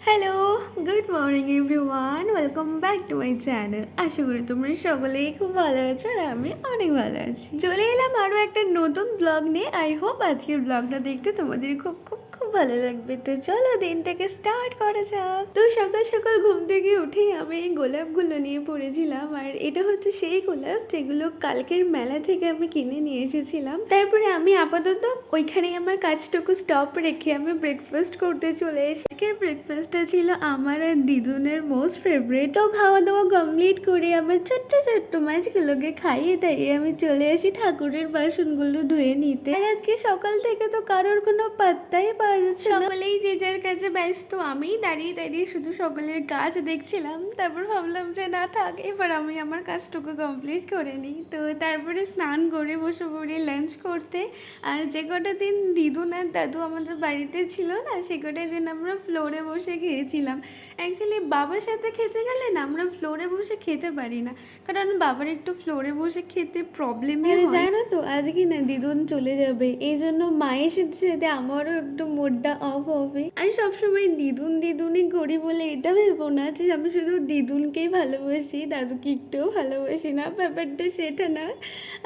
Hello, good morning everyone, welcome back to my channel. আশা করি তোমরা সকলেই খুব ভালো আছো আর আমি অনেক ভালো আছি। চলে এলাম আরও একটা নতুন ব্লগ নিয়ে। আই হোপ আজকের ব্লগটা দেখতে তোমাদের খুব খুব খুব ভালো লাগবে। তো চলো দিনটাকে স্টার্ট করা যাক। তো সকাল সকাল ঘুম থেকে উঠেই আমি এই গোলাপগুলো নিয়ে পড়েছিলাম, আর এটা হচ্ছে সেই গোলাপ যেগুলো কালকের মেলা থেকে আমি কিনে নিয়ে এসেছিলাম। তারপরে আমি আপাতত ওইখানেই আমার কাজটুকু স্টপ রেখে আমি ব্রেকফাস্ট করতে চলে এসেছি। আজকের ব্রেকফাস্টটা ছিল আমার আর দিদুনের মোস্ট ফেভারিট। তো খাওয়া দাওয়া কমপ্লিট করে আমার ছোট্ট ছোট্ট মাছগুলোকে খাইয়ে দাইয়ে আমি চলে আসি ঠাকুরের বাসনগুলো ধুয়ে নিতে। আর আজকে সকাল থেকে তো কারোর কোনো পাত্তাই পাওয়া যাচ্ছে না, সকলেই যে যার কাছে ব্যস্ত। আমি দাঁড়িয়ে দাঁড়িয়ে শুধু সকলের কাজ দেখছিলাম। তারপর ভাবলাম যে না থাক, এবার আমি আমার কাজটুকু কমপ্লিট করে নিই। তো তারপরে স্নান করে বসে পড়ি লাঞ্চ করতে। আর যে কটা দিন দিদুন আর দাদু আমাদের বাড়িতে ছিল না, সে কটা দিন আমরা ফ্লোরে বসে খেয়েছিলাম। অ্যাকচুয়ালি বাবার সাথে খেতে গেলে না আমরা ফ্লোরে বসে খেতে পারি না, কারণ বাবার একটু ফ্লোরে বসে খেতে প্রবলেমই হয়। জানো তো আজকে না দিদুন চলে যাবে, এই জন্য মায়ের সাথে সাথে আমারও একটু মুডটা অফ হবে। আর সবসময় দিদুন দিদুনই করি বলে এটা ভেবো না যে আমি শুধু দিদুনকেই ভালোবাসি, দাদুকে একটুও ভালোবাসি না। ব্যাপারটা সেটা না,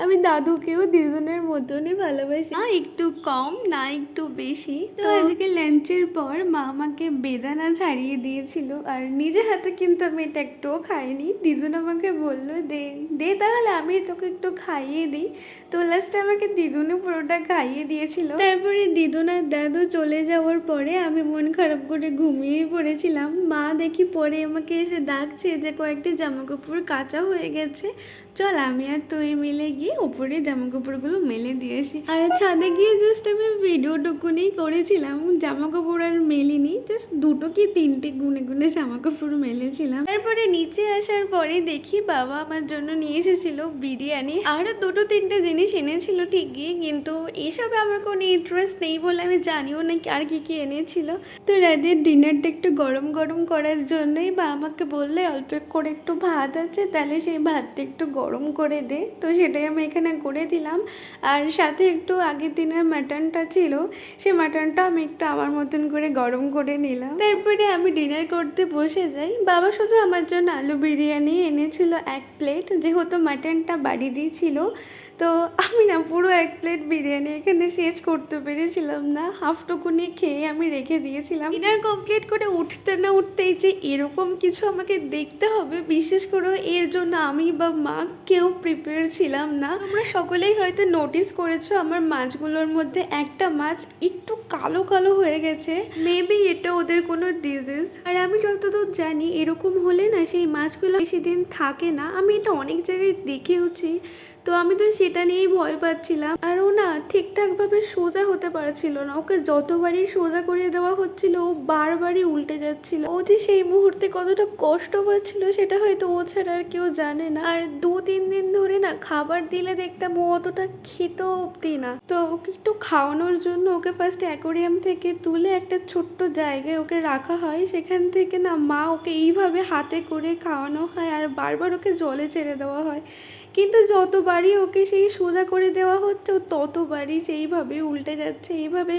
আমি দাদুকেও দিদুনের মতনই ভালোবাসি, না একটু কম না একটু বেশি। তো আজকে লাঞ্চের পর মা আমাকে বেদানা ছাড়িয়ে দিয়েছিল, আর নিজে হাতে কিন্তু আমি এটা একটুও খাইনি। দিদুন আমাকে বললো দে দে তাহলে আমি তোকে একটু খাইয়ে দিই। তো লাস্টে আমাকে দিদুনে পুরোটা খাইয়ে দিয়েছিল। তারপরে দিদুন আর দাদু চলে যাওয়ার পরে আমি মন খারাপ করে ঘুমিয়েই পড়েছিলাম। মা দেখি পরে আমাকে এসে ডাকছে যে কয়েকটি জামা কাপড় কাঁচা হয়ে গেছে, চল আমি আর তুই মিলে গিয়ে উপরে জামা কাপড়গুলো মেলে দিয়ে আসি। আর ছাদে গিয়ে জাস্ট আমি ভিডিওটুকুনি করেছিলাম, জামা কাপড় আর মেলিনি, জাস্ট দুটো কি তিনটে গুনে গুনে জামা কাপড় মেলেছিলাম। তারপরে নিচে আসার পরে দেখি বাবা আমার জন্য নিয়ে এসেছিল বিরিয়ানি, আরও দুটো তিনটে জিনিস এনেছিল ঠিকই, কিন্তু এইসবে আমার কোনো ইন্টারেস্ট নেই বলে আমি জানিও না আর কি কি এনেছিল। তো রাতের ডিনারটা একটু গরম গরম করার জন্যই বা আমাকে বললে অল্প করে একটু ভাত আছে, তাহলে সেই ভাতটা একটু গরম করে দে। তো সেটাই আমি এখানে করে দিলাম। আর সাথে একটু আগের দিনের মাটনটা ছিল, সে মাটনটা আমি একটু আমার মতন করে গরম করে নিলাম। তারপরে আমি ডিনার করতে বসে যাই। বাবা শুধু আমার জন্য আলু বিরিয়ানি এনেছিল 1 প্লেট, যেহেতু মাটনটা বাড়িরই ছিল। তো আমি না পুরো 1 প্লেট বিরিয়ানি এখানে শেষ করতে পেরেছিলাম না, হাফটুকুনি খেয়ে আমি রেখে দিয়েছিলাম। ডিনার কমপ্লিট করে উঠতে না উঠতেই যে এরকম কিছু আমাকে দেখতে হবে, বিশেষ করে এর জন্য আমি বা মা কেউ প্রিপেয়ার ছিলাম না। তোমরা সকলেই হয়তো নোটিস করেছো আমার মাছগুলোর মধ্যে একটা মাছ একটু কালো কালো হয়ে গেছে, মেবি এটা ওদের কোনো ডিজিজ। আর আমি যতদূর জানি এরকম হলে না সেই মাছগুলো বেশি দিন থাকে না, আমি এটা অনেক জায়গায় দেখেওছি। তো আমি তো সেটা নিয়েই ভয় পাচ্ছিলাম। আর ও না ঠিকঠাকভাবে সোজা হতে পারছিল না, ওকে যতবারই সোজা করে দেওয়া হচ্ছিল ও বারবারই উল্টে যাচ্ছিল। ও যে সেই মুহূর্তে কতটা কষ্ট পাচ্ছিল সেটা হয়তো ও ছাড়া আর কেউ জানে না। আর 2-3 দিন ধরে না খাবার দিলে দেখতাম ও অতটা খেতেও অব্দি না। তো ওকে একটু খাওয়ানোর জন্য ওকে ফার্স্ট অ্যাকোরিয়াম থেকে তুলে একটা ছোট্ট জায়গায় ওকে রাখা হয়, সেখান থেকে না মা ওকে এইভাবে হাতে করে খাওয়ানো হয় আর বারবার ওকে জলে ছেড়ে দেওয়া হয়। কিন্তু যতবারই ওকে সেই সোজা করে দেওয়া হচ্ছে ও ততবারই সেইভাবে উল্টে যাচ্ছে। এইভাবে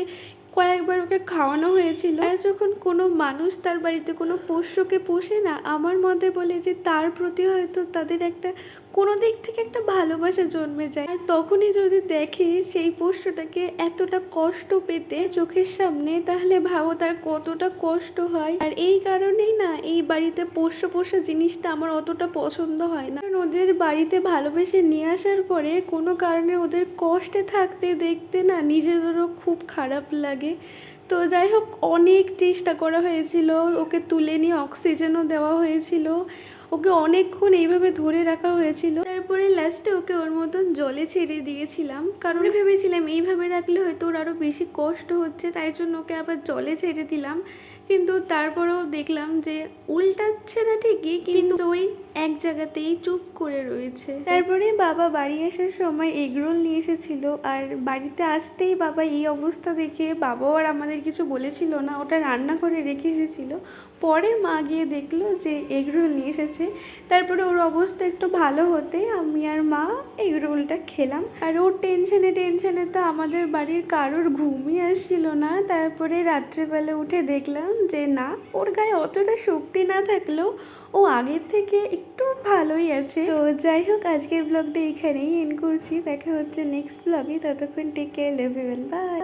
কয়েকবার ওকে খাওয়ানো হয়েছিল। আর যখন কোনো মানুষ তার বাড়িতে কোনো পোষ্যকে পোষে না, আমার মতে বলে যে তার প্রতি হয়তো তাদের একটা কোনো দিক থেকে একটা ভালোবাসা জন্মে যায়। আর তখনই যদি দেখে সেই পোষ্যটাকে এতটা কষ্ট পেতে চোখের সামনে, তাহলে ভাবো তার কতটা কষ্ট হয়। আর এই কারণেই না এই বাড়িতে পোষ্য পোষা জিনিসটা আমার অতটা পছন্দ হয় না, কারণ ওদের বাড়িতে ভালোবেসে নিয়ে আসার পরে কোনো কারণে ওদের কষ্টে থাকতে দেখতে না নিজেদেরও খুব খারাপ লাগে। তো যাই হোক, অনেক চেষ্টা করা হয়েছিল, ওকে তুলে নিয়ে অক্সিজেনও দেওয়া হয়েছিল, ওকে অনেকক্ষণ এইভাবে ধরে রাখা হয়েছিল। তারপরে লাস্টে ওকে ওর মতন জলে ছেড়ে দিয়েছিলাম, কারণ ভেবেছিলাম এইভাবে রাখলে হয়তো ওর আরও বেশি কষ্ট হচ্ছে, তাই জন্য ওকে আবার জলে ছেড়ে দিলাম। কিন্তু তারপরেও দেখলাম যে উল্টাচ্ছে না ঠিকই, কিন্তু ওই এক জায়গাতেই চুপ করে রয়েছে। তারপরে বাবা বাড়ি আসার সময় এগরোল নিয়ে এসেছিল, আর বাড়িতে আসতেই বাবা এই অবস্থা দেখে বাবাও আর আমাদের কিছু বলেছিল না, ওটা রান্না করে রেখে এসেছিল। পরে মা গিয়ে দেখলো যে এগরোল নিয়ে এসেছে। তারপরে ওর অবস্থা একটু ভালো হতে আমি আর মা এগরোলটা খেলাম। আর ওর টেনশনে টেনশনে তো আমাদের বাড়ির কারোর ঘুমই আসছিল না। তারপরে রাত্রেবেলা উঠে দেখলাম যে না, ওর গায়ে অতটা শক্তি না থাকলেও ও আগের থেকে একটু ভালোই আছে। তো যাই হোক, আজকের ব্লগটা এখানেই এন্ড করছি। দেখা হচ্ছে নেক্সট ব্লগে। ততক্ষণ take care, love you, by.